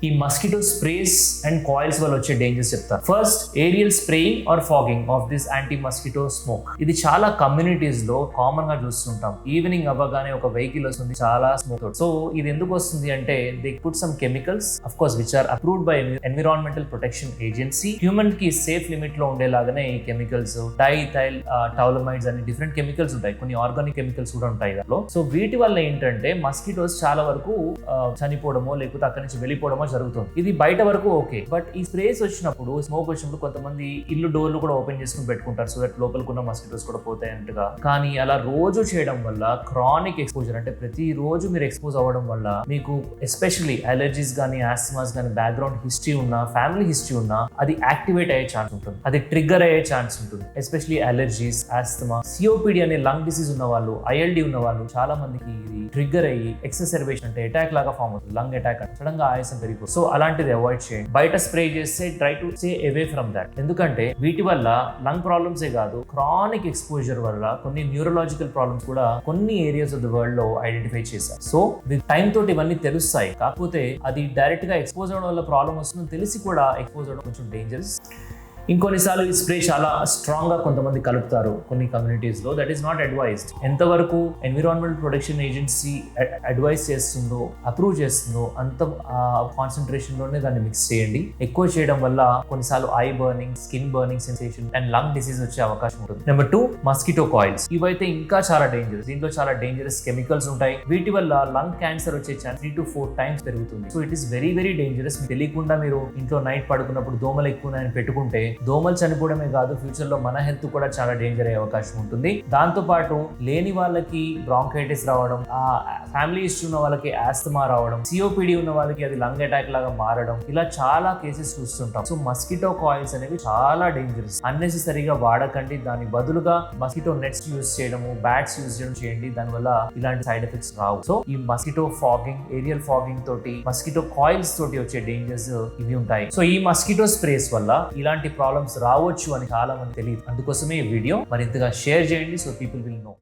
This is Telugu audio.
ఈ మస్కిటో స్ప్రేస్ అండ్ కాయిల్స్ వల్ల వచ్చే డేంజర్స్ చెప్తాను. First, aerial spraying or fogging of this anti mosquito smoke. ఇది చాలా కమ్యూనిటీస్ లో కామన్ గా చూస్తుంటాం. ఈవినింగ్ అవ్వగానే ఒక వెహికల్ వస్తుంది, చాలా స్మోక్. సో ఇది ఎందుకు వస్తుంది అంటే they put some chemicals, of course which are approved by environmental protection agency. Human కి సేఫ్ లిమిట్ లో ఉండేలాగానే ఈ కెమికల్స్, డైథైల్ టౌలమైడ్స్ అని డిఫరెంట్ కెమికల్స్ ఉంటాయి. కొన్ని ఆర్గానిక్ కెమికల్స్ కూడా ఉంటాయి దాంట్లో. సో వీటి వల్ల ఏంటంటే మస్కిటోస్ చాలా వరకు చనిపోవడమో లేకపోతే అక్కడి నుంచి వెళ్ళిపోవడమో జరుగుతుంది. ఇది బయట వరకు ఓకే, బట్ ఈ స్ప్రేస్ వచ్చినప్పుడు, స్మోక్ వచ్చినప్పుడు కొంతమంది ఇల్లు డోర్లు కూడా ఓపెన్ చేసుకుని పెట్టుకుంటారు సో దట్ లోపలికున్న మస్కిటోస్ కూడా పోతాయి అంటగా. కానీ అలా రోజు చేయడం వల్ల క్రానిక్ ఎక్స్పోజర్, అంటే ప్రతి రోజు మీరు ఎక్స్పోజ్ అవ్వడం వల్ల మీకు ఎస్పెషల్లీ అలర్జీస్ కానీ, ఆస్మాస్ కానీ, బ్యాక్గ్రౌండ్ హిస్టరీ ఉన్నా, ఫ్యామిలీ హిస్టరీ ఉన్నా అది యాక్టివేట్ అయ్యే ఛాన్స్ ఉంటుంది, అది ట్రిగ్గర్ అయ్యే ఛాన్స్ ఉంటుంది. ఎస్పెషల్లీ అలర్జీస్, ఆస్తమా, సిఓపిడి అనే లంగ్ డిసీజ్ ఉన్న వాళ్ళు, ఐఎల్డి ఉన్న వాళ్ళు చాలా మందికి ఇది ట్రిగ్గర్ అయ్యి ఎక్సర్బేషన్ అంటే అటాక్ లాగా ఫామ్ అవుతుంది. లంగ్ అటాక్ అంటే సడన్ గా ఆయాసం పెరిగిపోతుంది. సో అలాంటిది అవాయిడ్ చేయండి. బయట స్ప్రే చేస్తే try to stay away from that. ఎందుకంటే వీటి వల్ల లంగ్ ప్రాబ్లమ్సే కాదు, క్రానిక్ ఎక్స్పోజర్ వల్ల కొన్ని న్యూరలాజికల్ ప్రాబ్లమ్స్ కూడా కొన్ని ఏరియాస్ ఆఫ్ ద వరల్డ్ లో ఐడెంటిఫై చేశారు. సో టైం తోటి ఇవన్నీ తెలుస్తాయి. కాకపోతే అది డైరెక్ట్ గా ఎక్స్పోజ్ అవడం వల్ల ప్రాబ్లమ్ వస్తుందని తెలిసి కూడా ఎక్స్పోజ్ అవడం కొంచెం డేంజరస్. ఇంకొన్నిసార్లు ఈ స్ప్రే చాలా స్ట్రాంగ్ గా కొంతమంది కలుపుతారు కొన్ని కమ్యూనిటీస్ లో. That is not advised. ఎంతవరకు ఎన్విరాన్మెంటల్ ప్రొటెక్షన్ ఏజెన్సీ అడ్వైజ్ చేస్తుందో, అప్రూవ్ చేస్తుందో అంత కాన్సన్ట్రేషన్ లోనే దాన్ని మిక్స్ చేయండి. ఎక్కువ చేయడం వల్ల కొన్నిసార్లు I burning, skin burning sensation and lung disease వచ్చే అవకాశం ఉంటుంది. Number 2, mosquito coils. ఇవైతే ఇంకా చాలా డేంజరస్. దీంట్లో చాలా డేంజరస్ కెమికల్స్ ఉంటాయి. వీటి వల్ల లంగ్ క్యాన్సర్ వచ్చే ఛాన్స్ 3 to 4 times పెరుగుతుంది. So it is very very dangerous. మీకు తెలియకుండా మీరు ఇంట్లో నైట్ పడుకున్నప్పుడు దోమలు ఎక్కువ ఉన్నాయని పెట్టుకుంటే దోమలు చనిపోవడమే కాదు, ఫ్యూచర్ లో మన హెల్త్ కూడా చాలా డేంజర్ అయ్యే అవకాశం ఉంటుంది. దాంతో పాటు లేని వాళ్ళకి బ్రాంకైటిస్ రావడం, ఫ్యామిలీ హిస్టరీ ఉన్న వాళ్ళకి ఆస్తమా రావడం, సిఓపిడి ఉన్న వాళ్ళకి అది లంగ్ అటాక్ లాగా మారడం, ఇలా చాలా కేసెస్ చూస్తుంటాం. సో మస్కిటో కాయిల్స్ అనేవి చాలా డేంజరస్. అన్నెసెసరీగా వాడకండి. దాని బదులుగా మస్కిటో నెట్స్ యూజ్ చేయడము, బ్యాట్స్ యూజ్ చేయడం చేయండి. దానివల్ల ఇలాంటి సైడ్ ఎఫెక్ట్స్ రావు. సో ఈ మస్కిటో ఫాగింగ్, ఏరియల్ ఫాగింగ్ తోటి, మస్కిటో కాయిల్స్ తోటి వచ్చే డేంజర్స్ ఇవి ఉంటాయి. సో ఈ మస్కిటో స్ప్రేస్ వల్ల ఇలాంటి ప్రాబ్లమ్స్ రావచ్చు అని చాలా మంది తెలియదు. అందుకోసమే ఈ వీడియో మరింతగా షేర్ చేయండి సో పీపుల్ విల్ నో.